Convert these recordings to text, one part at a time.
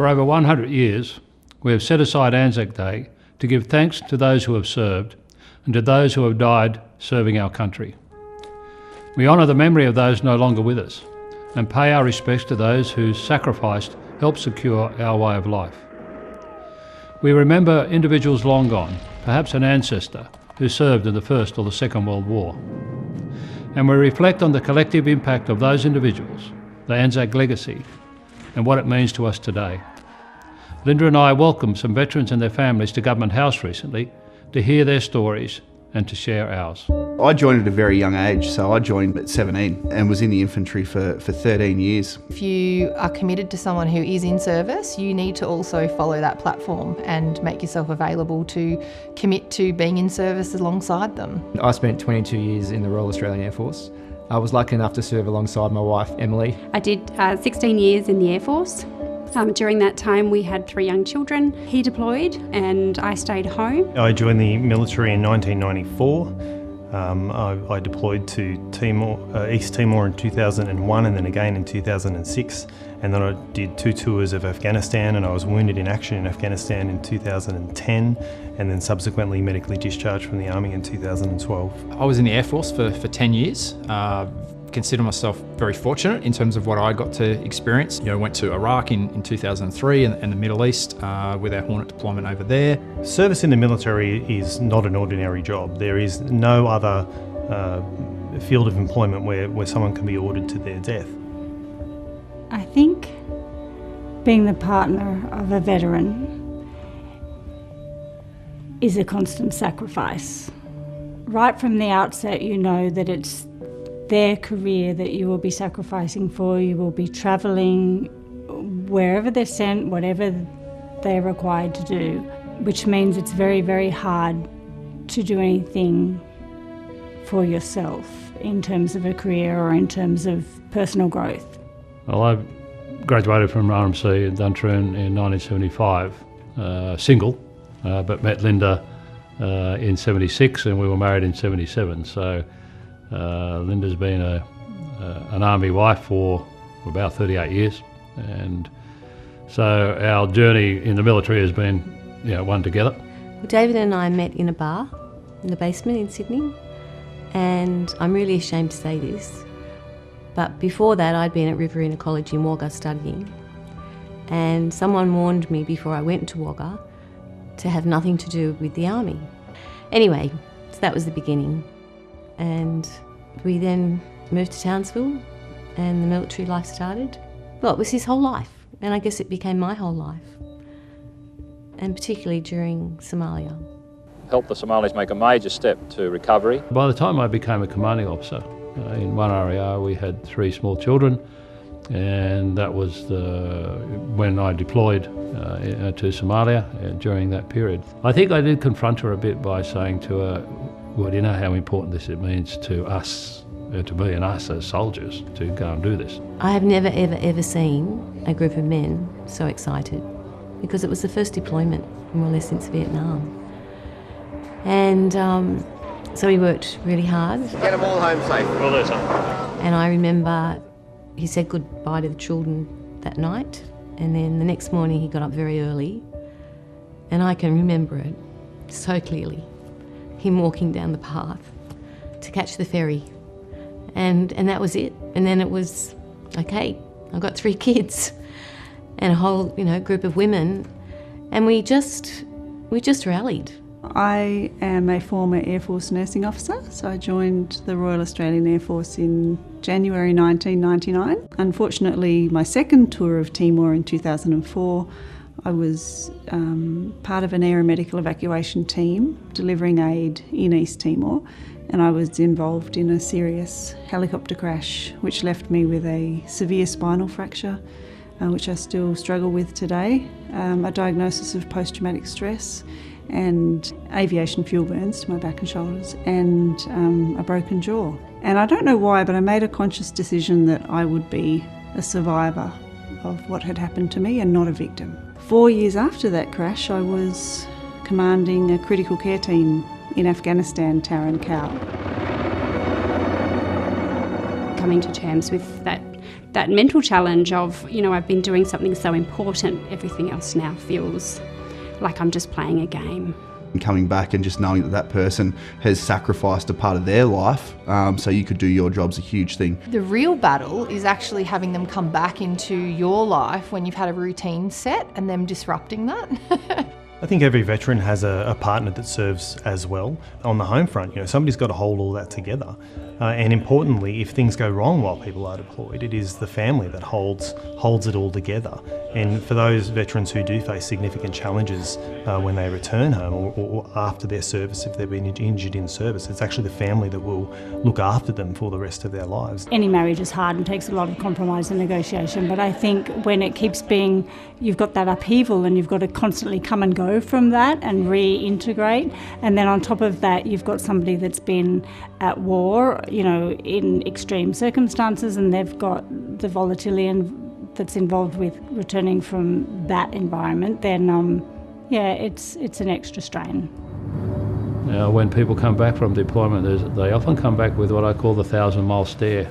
For over 100 years, we have set aside Anzac Day to give thanks to those who have served and to those who have died serving our country. We honour the memory of those no longer with us and pay our respects to those who sacrificed helped secure our way of life. We remember individuals long gone, perhaps an ancestor who served in the First or the Second World War. And we reflect on the collective impact of those individuals, the Anzac legacy, and what it means to us today. Linda and I welcomed some veterans and their families to Government House recently to hear their stories and to share ours. I joined at a very young age, so I joined at 17 and was in the infantry for 13 years. If you are committed to someone who is in service, you need to also follow that platform and make yourself available to commit to being in service alongside them. I spent 22 years in the Royal Australian Air Force. I was lucky enough to serve alongside my wife, Emily. I did 16 years in the Air Force. During that time we had 3 young children. He deployed and I stayed home. I joined the military in 1994. I deployed to East Timor in 2001 and then again in 2006. And then I did 2 tours of Afghanistan, and I was wounded in action in Afghanistan in 2010 and then subsequently medically discharged from the Army in 2012. I was in the Air Force for 10 years. Consider myself very fortunate in terms of what I got to experience. You know, I went to Iraq in 2003 and the Middle East with our Hornet deployment over there. Service in the military is not an ordinary job. There is no other field of employment where someone can be ordered to their death. I think being the partner of a veteran is a constant sacrifice. Right from the outset, you know that it's their career that you will be sacrificing for. You will be travelling wherever they're sent, whatever they're required to do, which means it's very, very hard to do anything for yourself in terms of a career or in terms of personal growth. Well, I graduated from RMC in Duntroon in 1975, single, but met Linda in 76 and we were married in 77. So Linda's been an Army wife for about 38 years, and so our journey in the military has been, one together. Well, David and I met in a bar in the basement in Sydney, and I'm really ashamed to say this, but before that I'd been at Riverina College in Wagga studying, and someone warned me before I went to Wagga to have nothing to do with the Army. Anyway, so that was the beginning. And we then moved to Townsville and the military life started. Well, it was his whole life, and I guess it became my whole life, and particularly during Somalia. Helped the Somalis make a major step to recovery. By the time I became a commanding officer, in one RAR we had 3 small children, and that was when I deployed to Somalia during that period. I think I did confront her a bit by saying to her, well, do you know how important this it means to us, to me and us as soldiers, to go and do this? I have never, ever, ever seen a group of men so excited, because it was the first deployment, more or less, since Vietnam. And so he worked really hard. Get them all home safe. Will do, son. And I remember he said goodbye to the children that night, and then the next morning he got up very early, and I can remember it so clearly. Him walking down the path to catch the ferry, and that was it. And then it was, okay, I've got 3 kids and a whole group of women, and we just rallied. I am a former Air Force nursing officer, so I joined the Royal Australian Air Force in January 1999. Unfortunately, my second tour of Timor in 2004, I was part of an aeromedical evacuation team delivering aid in East Timor, and I was involved in a serious helicopter crash which left me with a severe spinal fracture, which I still struggle with today, a diagnosis of post-traumatic stress and aviation fuel burns to my back and shoulders, and a broken jaw. And I don't know why, but I made a conscious decision that I would be a survivor of what had happened to me and not a victim. 4 years after that crash, I was commanding a critical care team in Afghanistan, Tarin Kowt. Coming to terms with that that mental challenge of, you know, I've been doing something so important, everything else now feels like I'm just playing a game. And coming back and just knowing that that person has sacrificed a part of their life so you could do your job's a huge thing. The real battle is actually having them come back into your life when you've had a routine set and them disrupting that. I think every veteran has a partner that serves as well. On the home front, you know, somebody's got to hold all that together. And importantly, if things go wrong while people are deployed, it is the family that holds it all together. And for those veterans who do face significant challenges when they return home or after their service, if they've been injured in service, it's actually the family that will look after them for the rest of their lives. Any marriage is hard and takes a lot of compromise and negotiation, but I think when it keeps being, you've got that upheaval and you've got to constantly come and go from that and reintegrate, and then on top of that you've got somebody that's been at war, you know, in extreme circumstances, and they've got the volatility that's involved with returning from that environment, then yeah, it's an extra strain. Now, when people come back from deployment, they often come back with what I call the 1,000-mile stare,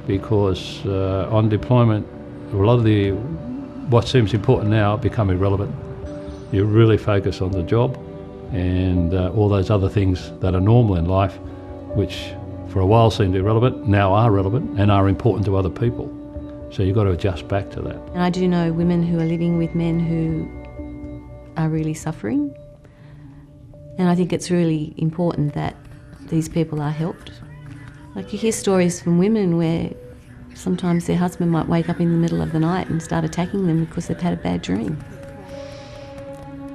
because on deployment, a lot of what seems important now become irrelevant. You really focus on the job and all those other things that are normal in life, which for a while seemed irrelevant, now are relevant and are important to other people. So you've got to adjust back to that. And I do know women who are living with men who are really suffering. And I think it's really important that these people are helped. Like, you hear stories from women where sometimes their husband might wake up in the middle of the night and start attacking them because they've had a bad dream.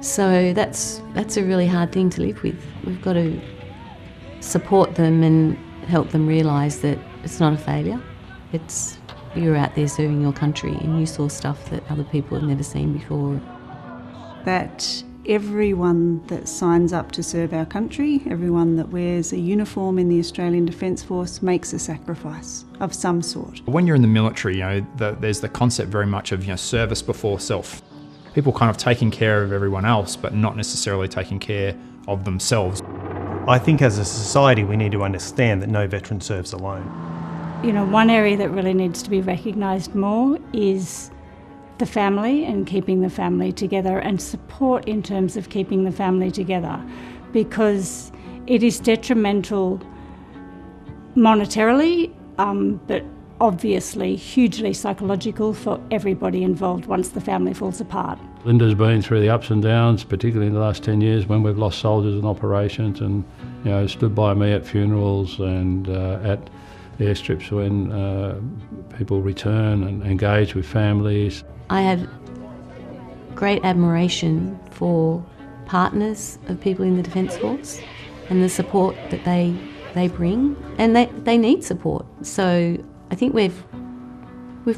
So that's a really hard thing to live with. We've got to support them and help them realise that it's not a failure. It's, you're out there serving your country and you saw stuff that other people have never seen before. That everyone that signs up to serve our country, everyone that wears a uniform in the Australian Defence Force, makes a sacrifice of some sort. When you're in the military, you know, there's the concept very much of, you know, service before self. People kind of taking care of everyone else, but not necessarily taking care of themselves. I think as a society we need to understand that no veteran serves alone. You know, one area that really needs to be recognised more is the family and keeping the family together, and support in terms of keeping the family together, because it is detrimental monetarily, but obviously hugely psychological for everybody involved once the family falls apart. Linda's been through the ups and downs, particularly in the last 10 years when we've lost soldiers in operations, and, you know, stood by me at funerals and at airstrips when people return and engage with families. I have great admiration for partners of people in the Defence Force and the support that they bring, and they need support. So I think we've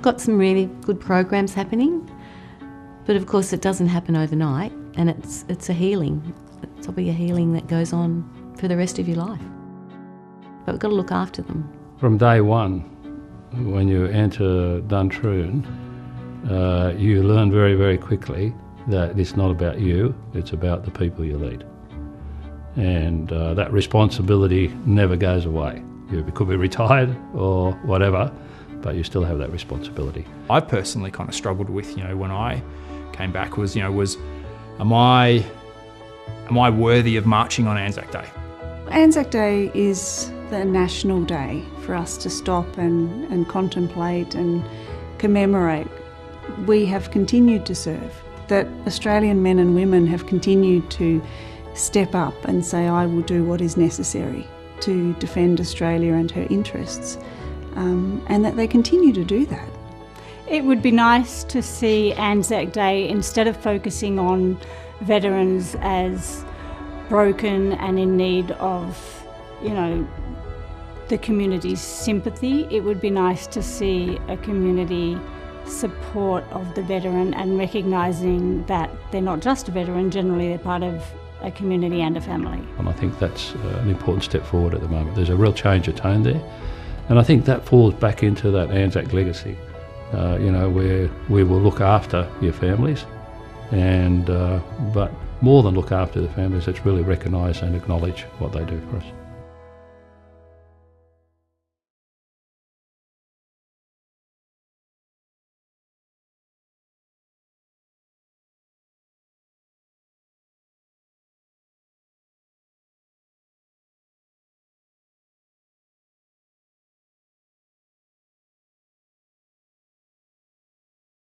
got some really good programs happening, but of course it doesn't happen overnight, and it's a healing. It's probably a healing that goes on for the rest of your life. But we've got to look after them. From day one, when you enter Duntroon, you learn very, very quickly that it's not about you, it's about the people you lead. And that responsibility never goes away. You could be retired or whatever, but you still have that responsibility. I personally kind of struggled with, you know, when I came back was, you know, am I worthy of marching on Anzac Day? Anzac Day is the national day for us to stop and contemplate and commemorate. We have continued to serve, that Australian men and women have continued to step up and say, I will do what is necessary to defend Australia and her interests, and that they continue to do that. It would be nice to see Anzac Day, instead of focusing on veterans as broken and in need of, you know, the community's sympathy, it would be nice to see a community support of the veteran and recognising that they're not just a veteran, generally they're part of a community and a family. And I think that's an important step forward at the moment. There's a real change of tone there, and I think that falls back into that Anzac legacy, you know, where we will look after your families, and but more than look after the families, it's really recognise and acknowledge what they do for us.